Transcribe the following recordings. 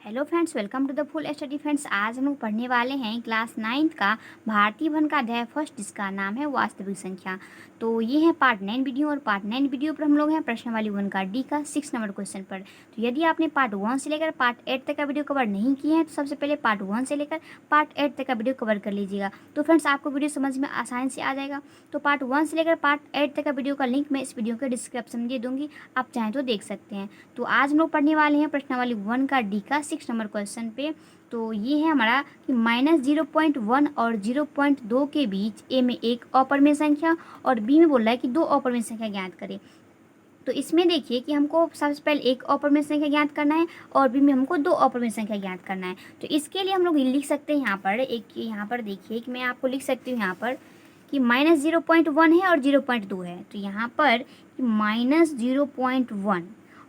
Hello friends, welcome to the full study friends. आज हम लोग पढ़ने वाले हैं क्लास 9th का भारतीय वन का अध्याय फर्स्ट, जिसका नाम है वास्तविक संख्या। तो ये है पार्ट 9 वीडियो, और पार्ट 9 वीडियो पर हम लोग हैं प्रश्न वाली 1 का डी का 6 नंबर क्वेश्चन पर। तो यदि आपने पार्ट 1 से लेकर पार्ट 8 तक का वीडियो कवर नहीं किया है तो सबसे पहले पार्ट 1 से लेकर पार्ट 8 तक का वीडियो कवर कर लीजिएगा। तो फ्रेंड्स, आपको वीडियो समझ में आसानी से आ जाएगा। तो पार्ट 1 से लेकर पार्ट 8 तक का वीडियो का लिंक मैं इस वीडियो के डिस्क्रिप्शन में दे दूँगी, आप चाहें तो देख सकते हैं। तो आज हम लोग पढ़ने वाले हैं प्रश्नावली 1 का डी का 6 नंबर क्वेश्चन पे। तो ये है हमारा कि -0.1 और 0.2 के बीच ए में एक अपरिमेय संख्या और बी में बोल रहा है कि दो अपरिमेय संख्या ज्ञात करें। तो इसमें देखिए कि हमको सबसे पहले एक अपरिमेय संख्या ज्ञात करना है और बी में हमको दो अपरिमेय संख्या ज्ञात करना है। तो इसके लिए हम लोग लिख सकते हैं यहाँ पर यहाँ पर देखिए कि मैं आपको लिख सकती हूँ यहाँ पर कि -0.1 है और 0.2 है। तो यहाँ पर -0.1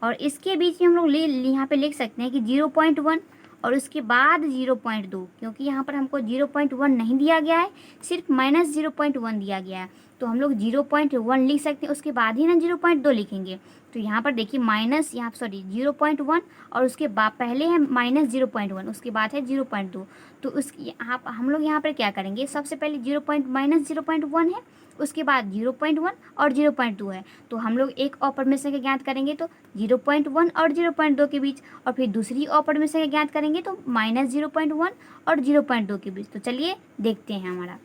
और इसके बीच में हम लोग यहाँ पे लिख सकते हैं कि 0.1 और उसके बाद 0.2, क्योंकि यहाँ पर हमको 0.1 नहीं दिया गया है, सिर्फ -0.1 दिया गया है। तो हम लोग 0.1 लिख सकते हैं, उसके बाद ही ना 0.2 लिखेंगे। तो यहाँ पर देखिए यहाँ 0.1 और उसके बाद पहले है -0.1, उसके बाद है 0.2। तो उसकी हम लोग यहाँ पर क्या करेंगे, सबसे पहले -0.1 है, उसके बाद 0.1 और 0.2 है। तो हम लोग एक अपरिमेय संख्या ज्ञात करेंगे तो 0.1 और 0.2 के बीच, और फिर दूसरी अपरिमेय संख्या ज्ञात करेंगे तो -0.1 और 0.2 के बीच। तो चलिए देखते हैं हमारा।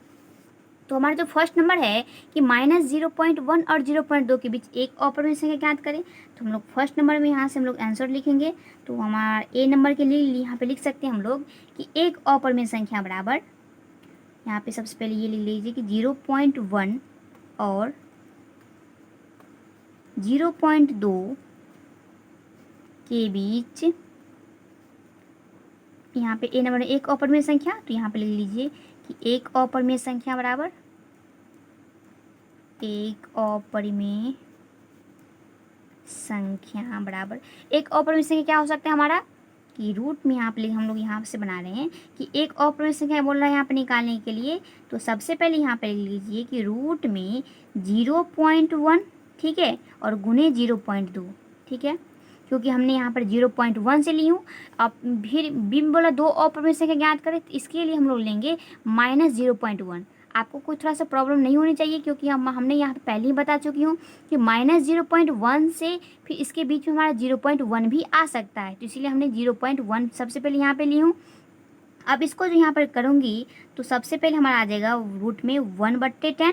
तो हमारा जो फर्स्ट नंबर है कि -0.1 और 0.2 के बीच एक अपरिमेय संख्या ज्ञात करें। तो हम लोग फर्स्ट नंबर में यहाँ से हम लोग आंसर लिखेंगे। तो हमारा ए नंबर के लिए यहाँ पे लिख सकते हैं हम लोग कि एक अपरिमेय संख्या बराबर, यहाँ पे सबसे पहले ये लिख लीजिए कि 0.1 और 0.2 के बीच, यहाँ पे ए नंबर एक अपरिमेय संख्या। तो यहाँ पे लिख लीजिए कि एक अपरिमेय संख्या बराबर एक अपरिमेय संख्या बराबर एक अपरिमेय संख्या क्या हो सकता है हमारा कि रूट में यहाँ पे हम लोग यहाँ से बना रहे हैं कि एक अपरिमेय संख्या बोल रहा है यहाँ पे निकालने के लिए। तो सबसे पहले यहाँ पे लिख लीजिए कि रूट में 0.1, ठीक है, और गुने 0.2, ठीक है, क्योंकि हमने यहाँ पर 0.1 से ली हूँ। अब फिर बी में बोला दो अपरिमेय संख्या ज्ञात करें, तो इसके लिए हम लोग लेंगे -0.1। आपको कोई थोड़ा सा प्रॉब्लम नहीं होनी चाहिए, क्योंकि हमने यहाँ पे पहले ही बता चुकी हूँ कि -0.1 से फिर इसके बीच में हमारा 0.1 भी आ सकता है। तो इसीलिए हमने 0.1 सबसे पहले यहाँ पे ली हूँ। अब इसको जो यहाँ पर करूँगी तो सबसे पहले हमारा आ जाएगा रूट में 1/10,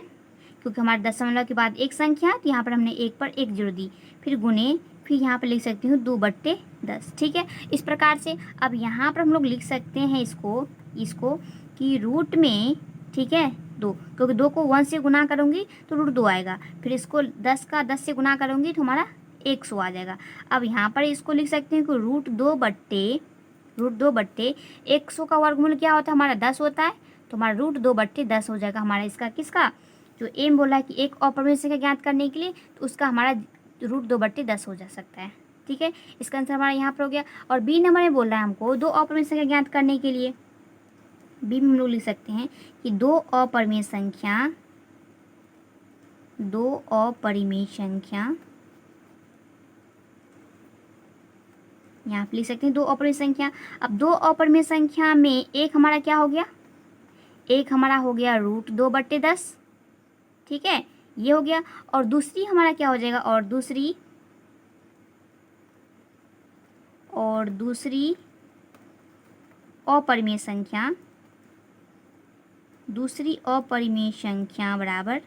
क्योंकि हमारे दशमलव के बाद एक संख्या, तो यहाँ पर हमने एक पर एक जोड़ दी, फिर गुने, फिर यहाँ पर लिख सकती हूँ 2/10, ठीक है। इस प्रकार से अब यहाँ पर हम लोग लिख सकते हैं इसको कि रूट में, ठीक है, 2, क्योंकि 2 को 1 से गुना करूँगी तो रूट 2 आएगा, फिर इसको 10 का 10 से गुना करूँगी तो हमारा 100 आ जाएगा। अब यहाँ पर इसको लिख सकते हैं कि रूट 2/100 का वर्गमूल क्या होता है हमारा 10 होता है। तो हमारा रूट 2/10 हो जाएगा हमारा इसका, किसका, जो एम बोला है कि एक अपरिमेय संख्या ज्ञात करने के लिए, तो उसका हमारा रूट 2/10 हो जा सकता है, ठीक है। इसका आंसर हमारा यहाँ पर हो गया। और बी नंबर में बोल रहा है हमको दो अपरिमेय संख्या ज्ञात करने के लिए। बी में हम लोग लिख सकते हैं कि दो अपरिमेय संख्या यहाँ पे लिख सकते हैं दो अपरिमेय संख्या। अब दो अपरिमेय संख्या में एक हमारा क्या हो गया, एक हमारा हो गया रूट 2/10, ठीक है, ये हो गया। और दूसरी हमारा क्या हो जाएगा, और दूसरी अपरिमेय संख्या बराबर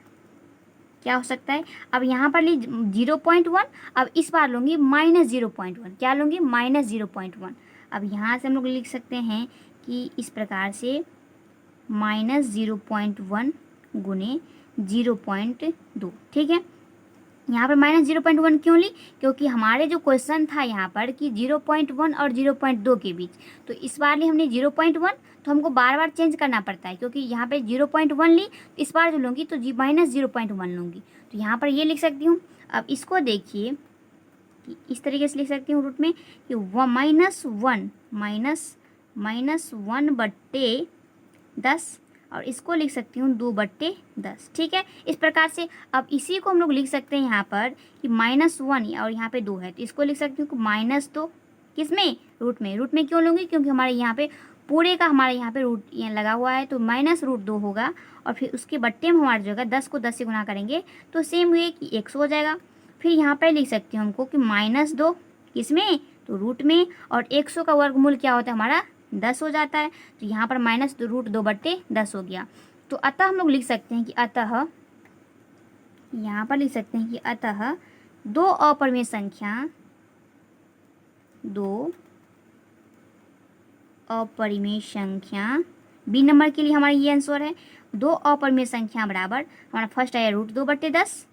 क्या हो सकता है। अब यहाँ पर ली 0.1, अब इस बार लूँगी -0.1, क्या लूँगी, -0.1। अब यहाँ से हम लोग लिख सकते हैं कि इस प्रकार से -0.1 गुने 0.2, ठीक है। यहाँ पर -0.1 क्यों ली, क्योंकि हमारे जो क्वेश्चन था यहाँ पर कि 0.1 और 0.2 के बीच, तो इस बार ली हमने 0.1, तो हमको बार बार चेंज करना पड़ता है, क्योंकि यहाँ पे 0.1 ली, तो इस बार जो लूँगी तो -0.1 लूँगी। तो यहाँ पर ये लिख सकती हूँ। अब इसको देखिए कि इस तरीके से लिख सकती हूँ रूट में कि -1/10 और इसको लिख सकती हूँ 2/10, ठीक है। इस प्रकार से अब इसी को हम लोग लिख सकते हैं यहाँ पर कि -1 और यहाँ पे 2 है, तो इसको लिख सकती हूँ कि -2 किस में, रूट में। रूट में क्यों लूँगी, क्योंकि हमारे यहाँ पे पूरे का हमारे यहाँ पे रूट यहाँ लगा हुआ है, तो -√2 होगा और फिर उसके बट्टे में हमारा जो है 10 को 10 से गुना करेंगे तो सेम वे कि 100 हो जाएगा। फिर यहाँ पर लिख सकते हैं हमको कि -2 किस में, तो रूट में, और 100 का वर्गमूल क्या होता है हमारा 10 हो जाता है, तो यहाँ पर -√2/10 हो गया। तो अतः हम लोग लिख सकते हैं कि अतः, यहाँ पर लिख सकते हैं कि अतः दो अपरिमेय संख्या, दो अपरिमेय संख्या, बी नंबर के लिए हमारा ये आंसर है। दो अपरिमेय संख्या बराबर हमारा फर्स्ट आया √2/10,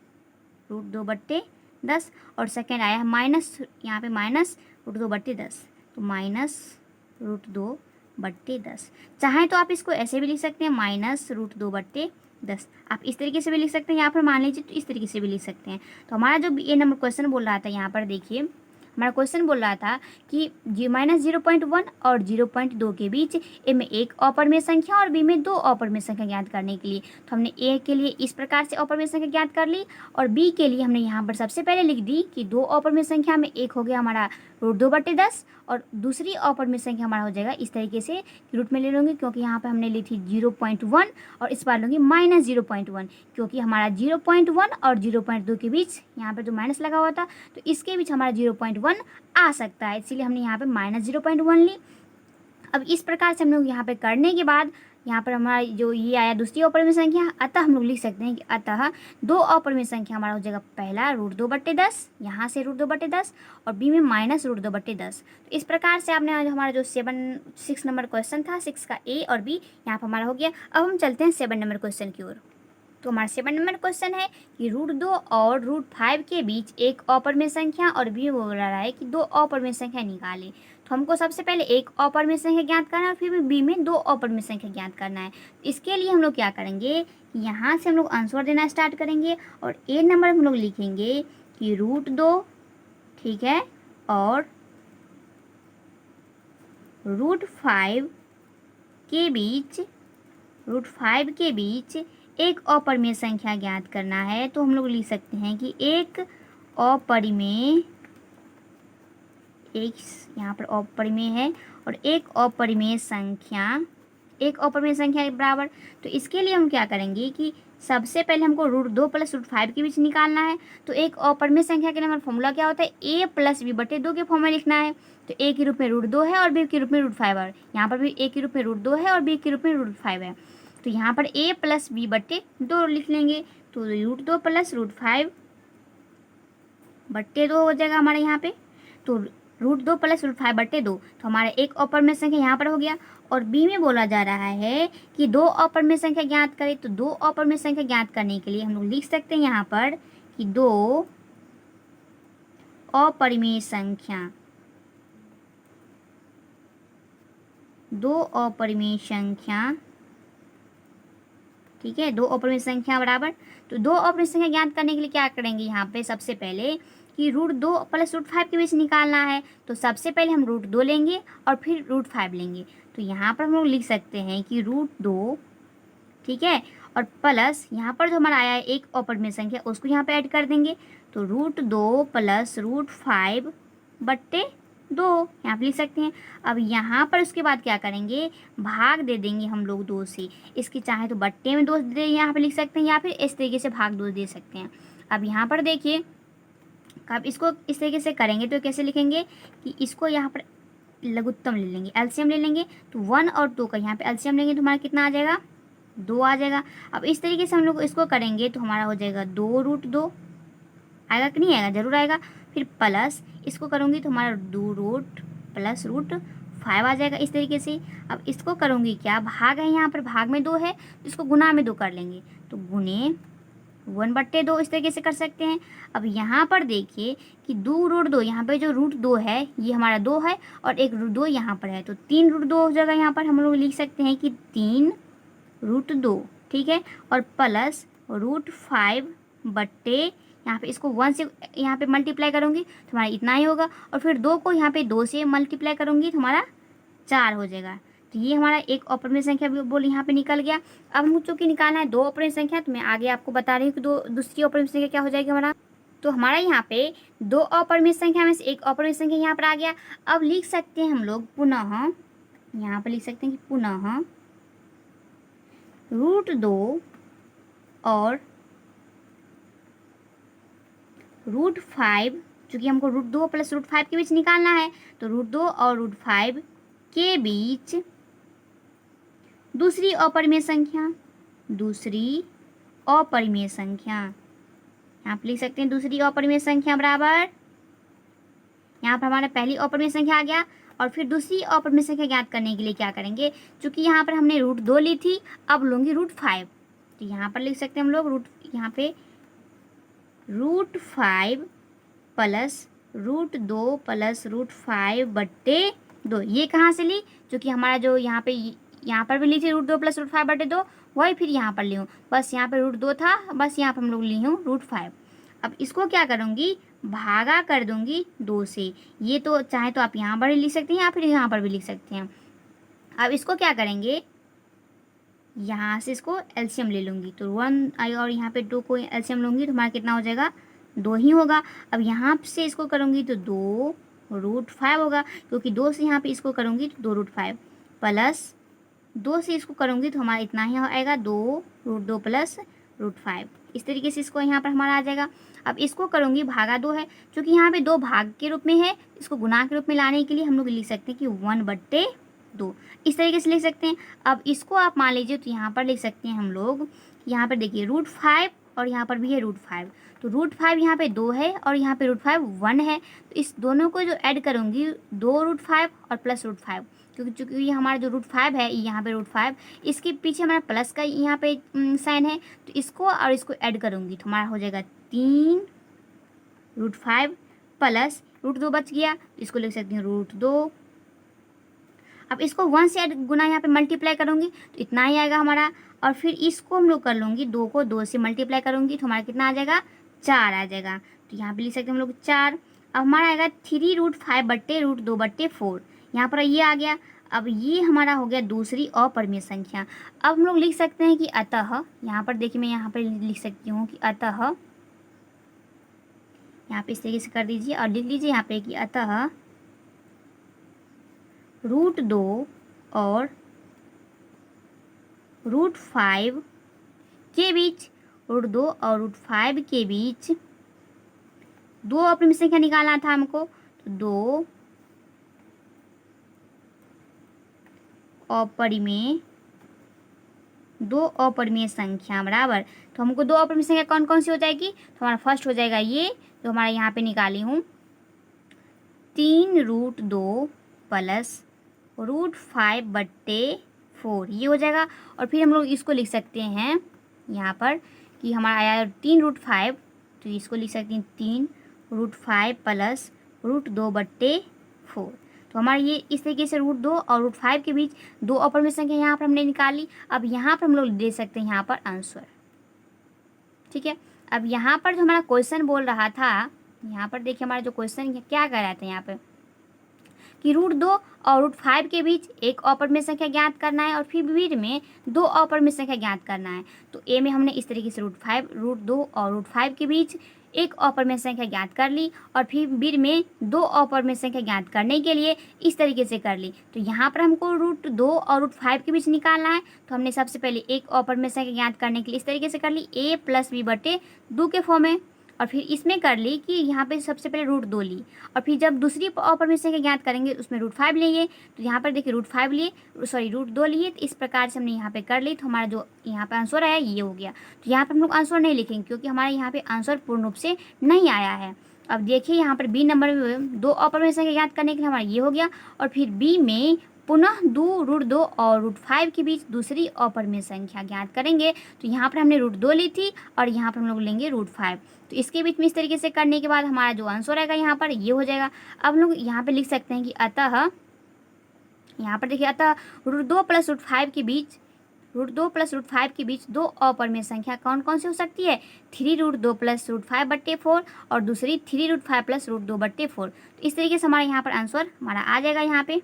√2/10, और सेकेंड आया माइनस, यहाँ पे -√2/10, तो -√2/10। चाहे तो आप इसको ऐसे भी लिख सकते हैं -√2/10, आप इस तरीके से भी लिख सकते हैं, यहाँ पर मान लीजिए तो इस तरीके से भी लिख सकते हैं। तो हमारा जो ए नंबर क्वेश्चन बोल रहा था, यहाँ पर देखिए हमारा क्वेश्चन बोल रहा था कि -0.1 और 0.2 के बीच ए में एक अपरिमेय संख्या और बी में दो अपरिमेय संख्या ज्ञात करने के लिए। तो हमने ए के लिए इस प्रकार से अपरिमेय संख्या ज्ञात कर ली, और बी के लिए हमने यहाँ पर सबसे पहले लिख दी कि दो अपरिमेय संख्या में एक हो गया हमारा √2/10 और दूसरी अपरिमेय संख्या हमारा हो जाएगा इस तरीके से, रूट में ले लूँगी क्योंकि यहाँ पर हमने ली थी 0.1 और इस बार लूँगी -0.1, क्योंकि हमारा 0.1 और 0.2 के बीच यहाँ पर जो माइनस लगा हुआ था तो इसके बीच हमारा 0.1 आ सकता है, इसीलिए हमने यहाँ पे -0.1 ली। अब इस प्रकार से हम लोग यहाँ पे करने के बाद यहाँ पर हमारा जो ये आया दूसरी अपरिमेय संख्या, अतः हम लोग लिख सकते हैं कि अतः दो अपरिमेय संख्या हमारा हो जाएगा पहला √2/10, यहाँ से √2/10, और बी में -√2/10। तो इस प्रकार से आपने हमारा जो 6 नंबर क्वेश्चन था, 6 का ए और बी यहाँ पर हमारा हो गया। अब हम चलते हैं 7 नंबर क्वेश्चन की ओर। तो हमारा 7 नंबर क्वेश्चन है कि √2 और √5 के बीच एक अपरिमेय संख्या और बी बोल रहा है कि दो अपरिमेय संख्या निकाले। तो हमको सबसे पहले एक अपरिमेय संख्या ज्ञात करना है और फिर बी में दो अपरिमेय संख्या ज्ञात करना है। इसके लिए हम लोग क्या करेंगे, यहाँ से हम लोग आंसर देना स्टार्ट करेंगे और ए नंबर हम लोग लिखेंगे कि √2, ठीक है, और √5 के बीच एक अपरिमेय संख्या ज्ञात करना है। तो हम लोग लिख सकते हैं कि एक यहाँ पर अपरिमेय है और एक अपरिमेय संख्या बराबर। तो इसके लिए हम क्या करेंगे कि सबसे पहले हमको √2 + √5 के बीच निकालना है। तो एक अपरिमेय संख्या के लिए हमारा फॉर्मूला क्या होता है, a + b/2 के फॉर्म में लिखना है। तो a के रूप में √2 है और b के रूप में √5 है, यहाँ पर भी a के रूप में √2 है और b के रूप में √5 है। तो यहाँ पर a + b/2 लिख लेंगे, तो √2 + √5/2 हो जाएगा हमारे यहाँ पे। तो √2 + √5/2, तो हमारा एक अपरिमेय संख्या यहाँ पर हो गया। और बी में बोला जा रहा है कि दो अपरिमेय संख्या ज्ञात करें। तो दो अपरिमेय संख्या ज्ञात करने के लिए हम लोग लिख सकते हैं यहाँ पर कि दो अपरिमेय संख्या, ठीक है, दो अपरिमेय संख्या बराबर। तो दो अपरिमेय संख्या ज्ञात करने के लिए क्या करेंगे, यहाँ पे सबसे पहले कि √2 + √5 के बीच निकालना है। तो सबसे पहले हम √2 लेंगे और फिर √5 लेंगे। तो यहाँ पर हम लोग लिख सकते हैं कि √2, ठीक है, और प्लस यहाँ पर जो हमारा आया है एक अपरिमेय संख्या उसको यहाँ पे ऐड कर देंगे। तो √2 + √5/2 यहाँ पे लिख सकते हैं। अब यहाँ पर उसके बाद क्या करेंगे, भाग दे देंगे हम लोग 2 से। इसकी चाहे तो बट्टे में 2 दे यहाँ पे लिख सकते हैं या फिर इस तरीके से भाग 2 दे सकते हैं। अब यहाँ पर देखिए, अब इसको इस तरीके से करेंगे तो कैसे लिखेंगे कि इसको यहाँ पर लघुत्तम ले लेंगे, एलसीएम ले लेंगे। तो 1 और 2 का यहाँ पे एलसीएम लेंगे तो हमारा कितना आ जाएगा, 2 आ जाएगा। अब इस तरीके से हम लोग इसको करेंगे तो हमारा हो जाएगा 2√2 आएगा कि नहीं आएगा, जरूर आएगा। फिर प्लस इसको करूँगी तो हमारा 2 + √5 आ जाएगा इस तरीके से। अब इसको करूँगी क्या, भाग है यहाँ पर, भाग में 2 है तो इसको गुना में 2 कर लेंगे, तो गुने 1/2 इस तरीके से कर सकते हैं। अब यहाँ पर देखिए कि 2√2, यहाँ पे जो √2 है ये हमारा 2 है और एक √2 यहाँ पर है, तो 3√2 हो जाएगा। यहाँ पर हम लोग लिख सकते हैं कि 3√2, ठीक है, और प्लस √5/, यहाँ पे इसको 1 से यहाँ पे मल्टीप्लाई करूँगी तो हमारा इतना ही होगा, और फिर 2 को यहाँ पे 2 से मल्टीप्लाई करूँगी तो हमारा 4 हो जाएगा। तो ये हमारा एक अपरिमेय संख्या बोल यहाँ पे निकल गया। अब हमको चूँकि निकालना है दो अपरिमेय संख्या, तो मैं आगे आपको बता रही हूँ कि दूसरी अपरिमेय संख्या क्या हो जाएगी हमारा। तो हमारा यहाँ पे दो अपरिमेय संख्या में से एक अपरिमेय संख्या यहाँ पर आ गया। अब लिख सकते हैं हम लोग पुनः, यहाँ पर लिख सकते हैं कि पुनः √2 और √5, चूँकि हमको √2 प्लस √5 के बीच निकालना है, तो √2 और √5 के बीच दूसरी अपरिमेय संख्या, दूसरी अपरिमेय संख्या यहाँ पर लिख सकते हैं दूसरी अपरिमेय संख्या बराबर, यहाँ पर हमारा पहली अपरिमेय संख्या आ गया। और फिर दूसरी अपरिमेय संख्या ज्ञात करने के लिए क्या करेंगे, चूँकि यहाँ पर हमने √2 ली थी, अब लूँगी √5, तो यहाँ पर लिख सकते हैं हम लोग यहाँ पे √5 प्लस √2 प्लस √5/2। ये कहाँ से ली, क्योंकि हमारा जो यहाँ पर भी ली थी √2 प्लस √5/2, वही फिर यहाँ पर ली हूँ, बस यहाँ पर √2 था, बस यहाँ पर हम लोग ली हूँ √5। अब इसको क्या करूँगी, भागा कर दूंगी 2 से। ये तो चाहे तो आप यहाँ पर लिख सकते हैं या फिर यहाँ पर भी लिख सकते हैं। अब इसको क्या करेंगे, यहाँ से इसको एलसीएम ले लूँगी, तो 1 और यहाँ पे 2 को एलसीएम लूँगी तो हमारा कितना हो जाएगा, 2 ही होगा। अब यहाँ से इसको करूँगी तो 2√5 होगा, क्योंकि 2 से यहाँ पे इसको करूँगी तो 2√5 प्लस 2 से इसको करूँगी तो हमारा इतना ही आएगा, 2√2 प्लस √5। इस तरीके से इसको यहाँ पर हमारा आ जाएगा। अब इसको करूँगी भागा 2 है, क्योंकि यहाँ पे 2 भाग के रूप में है, इसको गुणा के रूप में लाने के लिए हम लोग लिख सकते हैं कि 1/2, इस तरीके से लिख सकते हैं। अब इसको आप मान लीजिए तो यहाँ पर लिख सकते हैं हम लोग, यहाँ पर देखिए √5 और यहाँ पर भी है √5, तो √5 यहाँ पे 2 है और यहाँ पे √5 1 है, तो इस दोनों को जो ऐड करूँगी 2√5 और प्लस √5, क्योंकि चूँकि ये हमारा जो √5 है यहाँ पे √5, इसके पीछे हमारा प्लस का यहाँ पे साइन है, तो इसको और इसको ऐड करूँगी तो हमारा हो जाएगा 3√5 प्लस √2 बच गया, तो इसको लिख सकती हूँ √2। अब इसको 1 से ऐड गुना यहाँ पे मल्टीप्लाई करूँगी तो इतना ही आएगा हमारा, और फिर इसको हम लोग कर लूँगी 2 को 2 से मल्टीप्लाई करूँगी तो हमारा कितना आ जाएगा, 4 आ जाएगा, तो यहाँ पे लिख सकते हैं हम लोग 4। अब हमारा आएगा 3√5/√2/4, यहाँ पर ये आ गया। अब ये हमारा हो गया दूसरी अपरिमेय संख्या। अब हम लोग लिख सकते हैं कि अतः, यहाँ पर देखिए मैं यहाँ पर लिख सकती हूँ कि अतः, यहाँ पे इस तरीके से कर दीजिए और लिख लीजिए यहाँ पे कि अतः √2 और √5 के बीच, √2 और √5 के बीच 2 अपरिमेय संख्या निकालना था हमको, तो 2 अपरिमेय संख्या बराबर, तो हमको 2 अपरिमेय संख्या कौन कौन सी हो जाएगी, तो हमारा फर्स्ट हो जाएगा ये जो हमारा यहाँ पे निकाली हूँ 3√2 प्लस √5/4, ये हो जाएगा। और फिर हम लोग इसको लिख सकते हैं यहाँ पर कि हमारा आया 3√5, तो इसको लिख सकते हैं 3√5 प्लस √2/4, तो हमारा ये इस तरीके से √2 और √5 के बीच 2 अपरिमेय संख्या यहाँ पर हमने निकाली। अब यहाँ पर हम लोग दे सकते हैं यहाँ पर आंसर, ठीक है। अब यहाँ पर जो हमारा क्वेश्चन बोल रहा था, यहाँ पर देखिए हमारा जो क्वेश्चन क्या कह रहा था यहाँ पर कि √2 और √5 के बीच एक अपरिमेय संख्या ज्ञात करना है और फिर बीच में 2 अपरिमेय संख्या ज्ञात करना है। तो ए में हमने इस तरीके से √2 और √5 के बीच एक अपरिमेय संख्या ज्ञात कर ली, और फिर बीच में 2 अपरिमेय संख्या ज्ञात करने के लिए इस तरीके से कर ली। तो यहाँ पर हमको √2 और √5 के बीच निकालना है, तो हमने सबसे पहले एक अपरिमेय संख्या ज्ञात करने के लिए इस तरीके से कर ली a + b/2 के फॉर्म में, और फिर इसमें कर ली कि यहाँ पे सबसे पहले √2 ली, और फिर जब दूसरी अपरिमेय संख्या ज्ञात करेंगे उसमें √5 लेंगे, तो यहाँ पर देखिए √2 लिए, तो इस प्रकार से हमने यहाँ पे कर ली, तो हमारा जो यहाँ पे आंसर आया ये हो गया। तो यहाँ पर हम लोग आंसर नहीं लिखेंगे क्योंकि हमारे यहाँ पे आंसर पूर्ण रूप से नहीं आया है। अब देखिए यहाँ पर बी नंबर में 2 अपरिमेय संख्या ज्ञात करने के लिए हमारा ये हो गया, और फिर बी में पुनः √2 और √5 के बीच दूसरी अपरिमेय संख्या ज्ञात करेंगे। तो यहाँ पर हमने √2 ली थी और यहाँ पर हम लोग लेंगे √5, तो इसके बीच में इस तरीके से करने के बाद हमारा जो आंसर आएगा यहाँ पर ये हो जाएगा। अब हम लोग यहाँ पे लिख सकते हैं कि अतः, यहाँ पर देखिए अतः √2 + √5 के बीच 2 अपरिमेय संख्या कौन कौन सी हो सकती है, 3√2 + √5/4 और दूसरी 3√5 + √2/4। तो इस तरीके से हमारा यहाँ पर आंसर हमारा आ जाएगा यहाँ पे।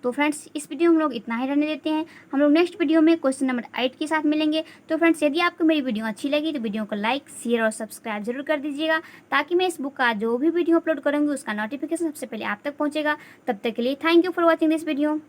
तो फ्रेंड्स इस वीडियो में हम लोग इतना ही रहने देते हैं। हम लोग नेक्स्ट वीडियो में क्वेश्चन नंबर 8 के साथ मिलेंगे। तो फ्रेंड्स यदि आपको मेरी वीडियो अच्छी लगी तो वीडियो को लाइक, शेयर और सब्सक्राइब जरूर कर दीजिएगा, ताकि मैं इस बुक का जो भी वीडियो अपलोड करूँगी उसका नोटिफिकेशन सबसे पहले आप तक पहुँचेगा। तब तक के लिए thank you for watching this video.